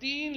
3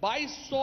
2200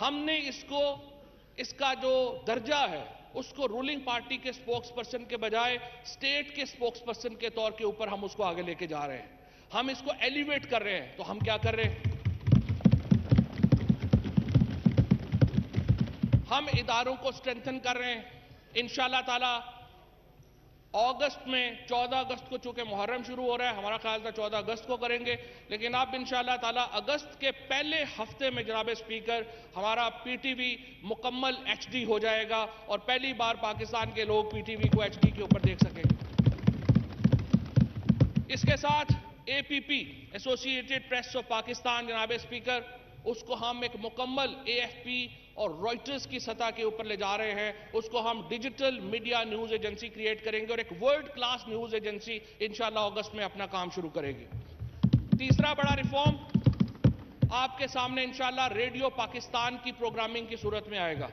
ہم نے اس کا جو درجہ ہے اس کو رولنگ پارٹی کے سپوکس پرسن کے بجائے سٹیٹ کے سپوکس پرسن کے طور کے اوپر ہم اس کو آگے لے کے جا رہے ہیں. ہم اس کو ایلیویٹ کر رہے ہیں. تو ہم کیا کر رہے ہیں؟ ہم اداروں کو سٹرینتھن کر رہے ہیں. انشاءاللہ تعالی اگست میں 14 اگست کو چونکہ محرم شروع ہو رہا ہے، ہمارا خیال تھا 14 اگست کو کریں گے، لیکن اب انشاءاللہ تعالی اگست کے پہلے ہفتے میں جناب اسپیکر ہمارا پی ٹی وی مکمل ایچ ڈی ہو جائے گا اور پہلی بار پاکستان کے لوگ پی ٹی وی کو ایچ ڈی کے اوپر دیکھ سکیں گے. اس کے ساتھ اے پی پی ایسوسی ایٹڈ پریس آف پاکستان جناب اسپیکر، اس کو ہم ایک مکمل اے ایف پی اور رائٹرز کی سطح کے اوپر لے جا رہے ہیں. اس کو ہم digital media news agency create کریں گے اور ایک ورلڈ کلاس نیوز ایجنسی انشاءاللہ اگست میں اپنا کام شروع کرے گی. تیسرا بڑا ریفارم آپ کے سامنے انشاءاللہ ریڈیو پاکستان کی پروگرامنگ کی صورت میں آئے گا،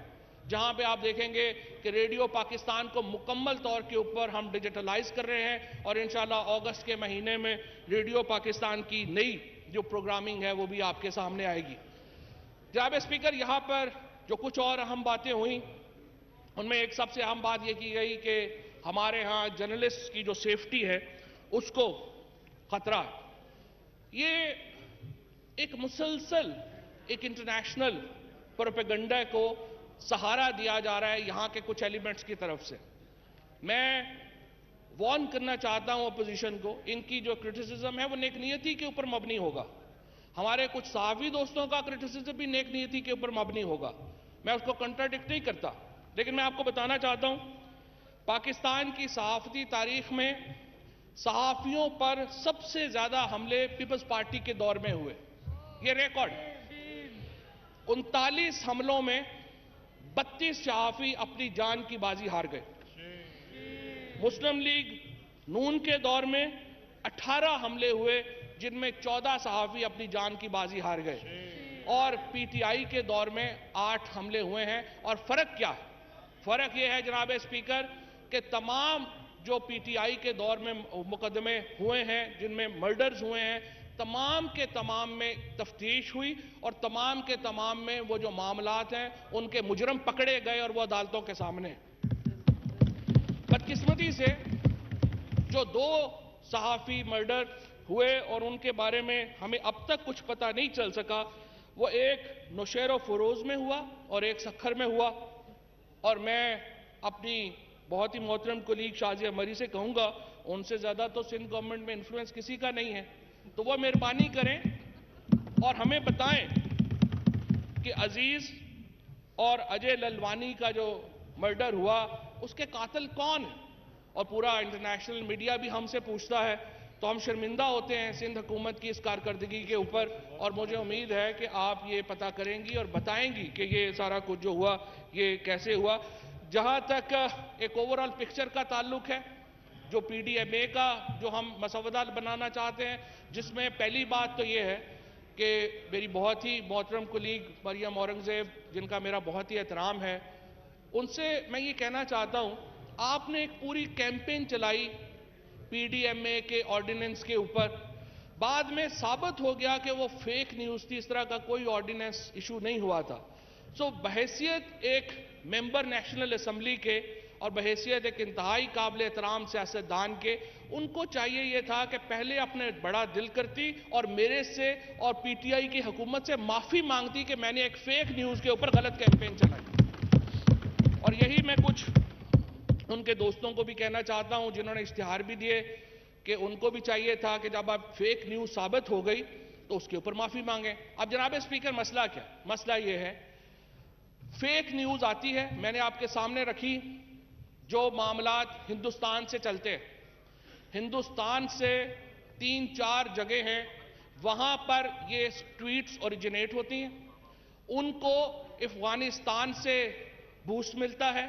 جہاں پہ آپ دیکھیں گے کہ ریڈیو پاکستان کو مکمل طور کے اوپر ہم ڈیجیٹلائز کر رہے ہیں اور انشاءاللہ اگست کے مہینے میں ریڈیو پاکستان کی نئی جو پروگرامنگ ہے وہ بھی آپ کے سامنے آئے گی. جناب اسپیکر، یہاں پر جو کچھ اور اہم باتیں ہوئیں ان میں ایک سب سے اہم بات یہ کی گئی کہ ہمارے ہاں جرنلسٹ کی جو سیفٹی ہے اس کو خطرہ. یہ ایک مسلسل ایک انٹرنیشنل پروپیگنڈا کو سہارا دیا جا رہا ہے یہاں کے کچھ ایلیمنٹس کی طرف سے. میں وارن کرنا چاہتا ہوں اپوزیشن کو، ان کی جو کرٹیسزم ہے وہ نیک نیتی کے اوپر مبنی ہوگا. ہمارے کچھ صحافی دوستوں کا کرٹیسزم بھی نیک نیتی کے اوپر مبنی ہوگا، میں اس کو کنٹراڈکٹ نہیں کرتا، لیکن میں آپ کو بتانا چاہتا ہوں پاکستان کی صحافتی تاریخ میں صحافیوں پر سب سے زیادہ حملے پیپلز پارٹی کے دور میں ہوئے. یہ ریکارڈ 39 حملوں میں 32 صحافی اپنی جان کی بازی ہار گئے. مسلم لیگ نون کے دور میں 18 حملے ہوئے جن میں 14 صحافی اپنی جان کی بازی ہار گئے، اور پی ٹی آئی کے دور میں 8 حملے ہوئے ہیں. اور فرق کیا ہے؟ فرق یہ ہے جناب اسپیکر کہ تمام جو پی ٹی آئی کے دور میں مقدمے ہوئے ہیں جن میں مرڈرز ہوئے ہیں، تمام کے تمام میں تفتیش ہوئی اور تمام کے تمام میں وہ جو معاملات ہیں ان کے مجرم پکڑے گئے اور وہ عدالتوں کے سامنے. بدقسمتی سے جو 2 صحافی مرڈر ہوئے اور ان کے بارے میں ہمیں اب تک کچھ پتہ نہیں چل سکا، وہ ایک نوشہر و فروز میں ہوا اور ایک سکھر میں ہوا. اور میں اپنی بہت ہی محترم کولیگ شازیہ مری سے کہوں گا، ان سے زیادہ تو سندھ گورنمنٹ میں انفلوئنس کسی کا نہیں ہے، تو وہ مہربانی کریں اور ہمیں بتائیں کہ عزیز اور اجے للوانی کا جو مرڈر ہوا اس کے قاتل کون ہیں. اور پورا انٹرنیشنل میڈیا بھی ہم سے پوچھتا ہے، تو ہم شرمندہ ہوتے ہیں سندھ حکومت کی اس کارکردگی کے اوپر، اور مجھے امید ہے کہ آپ یہ پتہ کریں گی اور بتائیں گی کہ یہ سارا کچھ جو ہوا یہ کیسے ہوا. جہاں تک ایک اوورال پکچر کا تعلق ہے، جو پی ڈی ایم اے کا جو ہم مسودہ بنانا چاہتے ہیں، جس میں پہلی بات تو یہ ہے کہ میری بہت ہی محترم کولیگ مریم اورنگزیب جن کا میرا بہت ہی احترام ہے، ان سے میں یہ کہنا چاہتا ہوں، آپ نے ایک پوری کیمپین چلائی پی ڈی ایم اے کے آرڈیننس کے اوپر، بعد میں ثابت ہو گیا کہ وہ فیک نیوز تھی، اس طرح کا کوئی آرڈیننس ایشو نہیں ہوا تھا. سو بحیثیت ایک ممبر نیشنل اسمبلی کے اور بحیثیت ایک انتہائی قابل احترام سیاستدان کے، ان کو چاہیے یہ تھا کہ پہلے اپنے بڑا دل کرتی اور میرے سے اور پی ٹی آئی کی حکومت سے معافی مانگتی کہ میں نے ایک فیک نیوز کے اوپر غلط کیمپین چلائی. اور یہی میں کچھ ان کے دوستوں کو بھی کہنا چاہتا ہوں جنہوں نے اشتہار بھی دیے کہ ان کو بھی چاہیے تھا کہ جب اب فیک نیوز ثابت ہو گئی تو اس کے اوپر معافی مانگیں. اب جناب اسپیکر مسئلہ کیا؟ مسئلہ یہ ہے فیک نیوز آتی ہے، میں نے آپ کے سامنے رکھی جو معاملات ہندوستان سے چلتے ہیں. ہندوستان سے 3-4 جگہ ہیں وہاں پر یہ ٹویٹس اوریجنیٹ ہوتی ہیں، ان کو افغانستان سے بوسٹ ملتا ہے،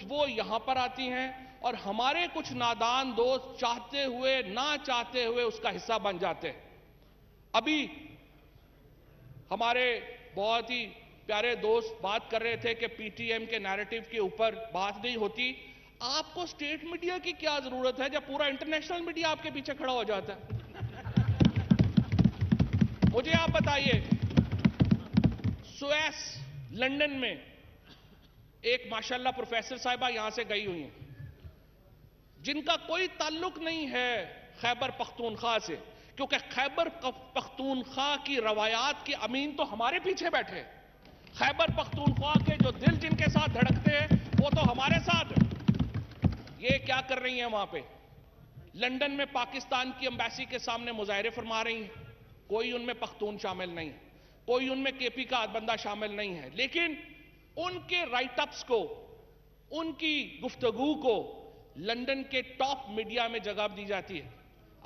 وہ یہاں پر آتی ہیں اور ہمارے کچھ نادان دوست چاہتے ہوئے نہ چاہتے ہوئے اس کا حصہ بن جاتے ہیں. ابھی ہمارے بہت ہی پیارے دوست بات کر رہے تھے کہ پی ٹی ایم کے نیریٹو کے اوپر بات نہیں ہوتی. آپ کو اسٹیٹ میڈیا کی کیا ضرورت ہے جب پورا انٹرنیشنل میڈیا آپ کے پیچھے کھڑا ہو جاتا ہے؟ مجھے آپ بتائیے، سویس لندن میں ایک ماشاءاللہ پروفیسر صاحبہ یہاں سے گئی ہوئی ہیں جن کا کوئی تعلق نہیں ہے خیبر پختونخوا سے، کیونکہ خیبر پختونخوا کی روایات کے امین تو ہمارے پیچھے بیٹھے ہیں۔ خیبر پختونخوا کے جو دل جن کے ساتھ دھڑکتے ہیں وہ تو ہمارے ساتھ ہیں۔ یہ کیا کر رہی ہیں وہاں پہ؟ لندن میں پاکستان کی امبیسی کے سامنے مظاہرے فرما رہی ہیں، کوئی ان میں پختون شامل نہیں، کوئی ان میں کے پی کا بندہ شامل نہیں ہے، لیکن ان کے رائٹ اپس کو، ان کی گفتگو کو لندن کے ٹاپ میڈیا میں جگہ دی جاتی ہے۔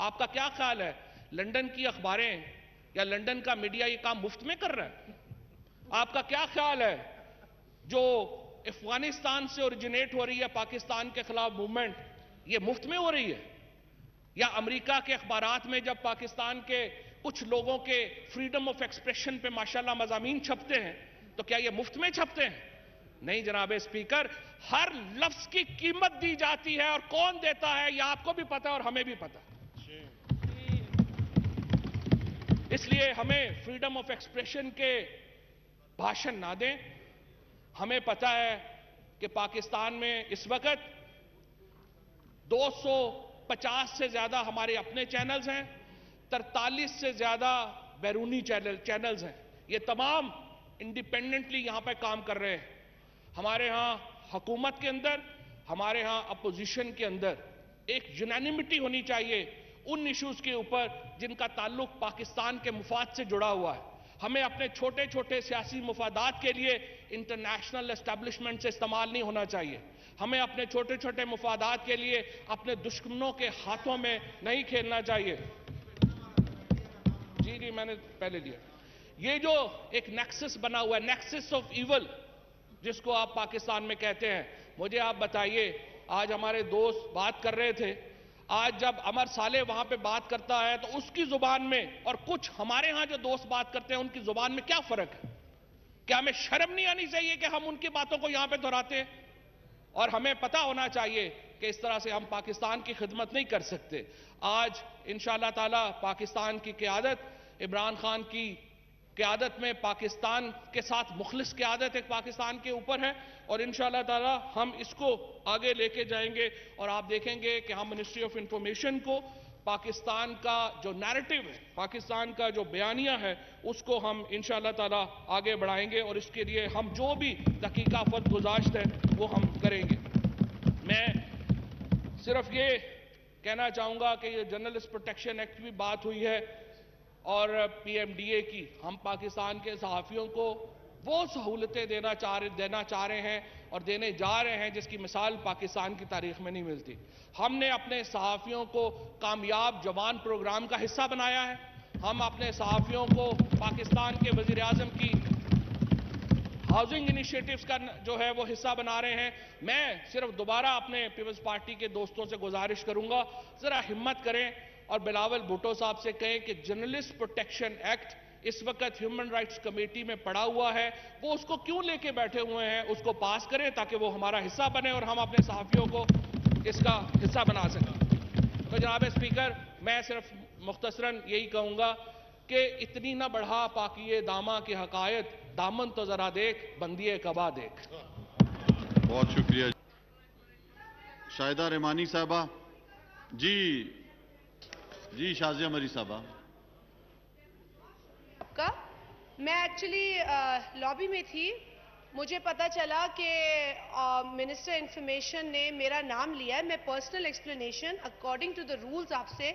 آپ کا کیا خیال ہے لندن کی اخباریں یا لندن کا میڈیا یہ کام مفت میں کر رہا ہے؟ آپ کا کیا خیال ہے جو افغانستان سے اوریجنیٹ ہو رہی ہے پاکستان کے خلاف موومنٹ، یہ مفت میں ہو رہی ہے؟ یا امریکہ کے اخبارات میں جب پاکستان کے کچھ لوگوں کے فریڈم آف ایکسپریشن پہ ماشاءاللہ مضامین چھپتے ہیں تو کیا یہ مفت میں چھپتے ہیں؟ نہیں جناب اسپیکر، ہر لفظ کی قیمت دی جاتی ہے، اور کون دیتا ہے یہ آپ کو بھی پتا ہے اور ہمیں بھی پتا ہے۔ اس لیے ہمیں فریڈم آف ایکسپریشن کے بھاشن نہ دیں۔ ہمیں پتا ہے کہ پاکستان میں اس وقت 250 سے زیادہ ہمارے اپنے چینلز ہیں، 43 سے زیادہ بیرونی چینلز ہیں۔ یہ تمام انڈیپینڈنٹلی یہاں پہ کام کر رہے ہیں۔ ہمارے ہاں حکومت کے اندر، ہمارے ہاں اپوزیشن کے اندر ایک یونینیمٹی ہونی چاہیے ان ایشوز کے اوپر جن کا تعلق پاکستان کے مفاد سے جڑا ہوا ہے۔ ہمیں اپنے چھوٹے چھوٹے سیاسی مفادات کے لیے انٹرنیشنل اسٹیبلشمنٹ سے استعمال نہیں ہونا چاہیے۔ ہمیں اپنے چھوٹے چھوٹے مفادات کے لیے اپنے دشمنوں کے ہاتھوں میں نہیں کھیلنا چاہیے۔ جی میں نے پہلے دیا۔ یہ جو ایک نیکسس بنا ہوا ہے، نیکسس آف ایول جس کو آپ پاکستان میں کہتے ہیں، مجھے آپ بتائیے، آج ہمارے دوست بات کر رہے تھے، آج جب عمر صالح وہاں پہ بات کرتا ہے تو اس کی زبان میں اور کچھ ہمارے ہاں جو دوست بات کرتے ہیں ان کی زبان میں کیا فرق ہے؟ کیا ہمیں شرم نہیں آنی چاہیے کہ ہم ان کی باتوں کو یہاں پہ دہراتے ہیں؟ اور ہمیں پتا ہونا چاہیے کہ اس طرح سے ہم پاکستان کی خدمت نہیں کر سکتے۔ آج انشاءاللہ تعالی پاکستان کی قیادت، عمران خان کی قیادت میں پاکستان کے ساتھ مخلص قیادت ایک پاکستان کے اوپر ہے، اور انشاءاللہ تعالی ہم اس کو آگے لے کے جائیں گے، اور آپ دیکھیں گے کہ ہم منسٹری آف انفارمیشن کو پاکستان کا جو نیریٹو ہے، پاکستان کا جو بیانیہ ہے، اس کو ہم انشاءاللہ تعالی آگے بڑھائیں گے، اور اس کے لیے ہم جو بھی تحقیقات گزاشت ہے وہ ہم کریں گے۔ میں صرف یہ کہنا چاہوں گا کہ یہ جرنلسٹ پروٹیکشن ایکٹ بھی بات ہوئی ہے، اور پی ایم ڈی اے کی، ہم پاکستان کے صحافیوں کو وہ سہولتیں دینا چاہ رہے ہیں اور دینے جا رہے ہیں جس کی مثال پاکستان کی تاریخ میں نہیں ملتی۔ ہم نے اپنے صحافیوں کو کامیاب جوان پروگرام کا حصہ بنایا ہے، ہم اپنے صحافیوں کو پاکستان کے وزیر اعظم کی ہاؤسنگ انیشیٹیوز کا جو ہے وہ حصہ بنا رہے ہیں۔ میں صرف دوبارہ اپنے پیپلز پارٹی کے دوستوں سے گزارش کروں گا، ذرا ہمت کریں اور بلاول بھٹو صاحب سے کہیں کہ جرنلسٹ پروٹیکشن ایکٹ اس وقت ہیومن رائٹس کمیٹی میں پڑا ہوا ہے، وہ اس کو کیوں لے کے بیٹھے ہوئے ہیں، اس کو پاس کریں تاکہ وہ ہمارا حصہ بنے اور ہم اپنے صحافیوں کو اس کا حصہ بنا سکیں۔ تو جناب اسپیکر، میں صرف مختصراً یہی کہوں گا کہ اتنی نہ بڑھا پاکیے داماں کی حقائق، دامن تو ذرا دیکھ بندیے قبا دیکھ۔ بہت شکریہ شاہدہ رحمانی صاحبہ۔ جی شازیہ مری صاحبہ۔ میں ایکچولی لابی میں تھی، مجھے پتا چلا کہ منسٹر انفارمیشن نے میرا نام لیا ہے۔ میں personal explanation according to the rules آپ سے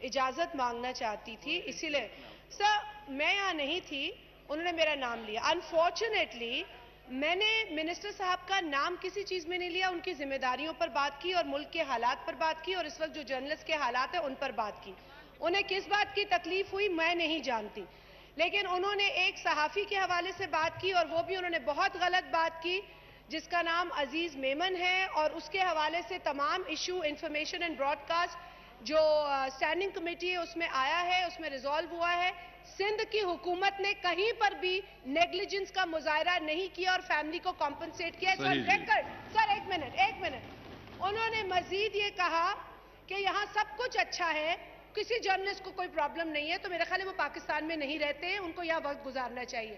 اجازت مانگنا چاہتی تھی، اسی لیے سر میں یہاں نہیں تھی، انہوں نے میرا نام لیا۔ انفارچونیٹلی میں نے منسٹر صاحب کا نام کسی چیز میں نہیں لیا، ان کی ذمہ داریوں پر بات کی اور ملک کے حالات پر بات کی، اور اس وقت جو جرنلسٹ کے حالات ہیں ان پر بات کی۔ انہیں کس بات کی تکلیف ہوئی میں نہیں جانتی، لیکن انہوں نے ایک صحافی کے حوالے سے بات کی، اور وہ بھی انہوں نے بہت غلط بات کی، جس کا نام عزیز میمن ہے، اور اس کے حوالے سے تمام issue information and broadcast جو اسٹینڈنگ کمیٹی ہے اس میں آیا ہے، اس میں ریزالو ہوا ہے۔ سندھ کی حکومت نے کہیں پر بھی نیگلیجنس کا مظاہرہ نہیں کیا اور فیملی کو کمپنسیٹ کیا۔ سر ایک منٹ، انہوں نے مزید یہ کہا کہ یہاں سب کچھ اچھا ہے، کسی جرنلسٹ کو کوئی پرابلم نہیں ہے، تو میرے خیال ہے وہ پاکستان میں نہیں رہتے ہیں، ان کو یہاں وقت گزارنا چاہیے۔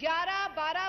11-12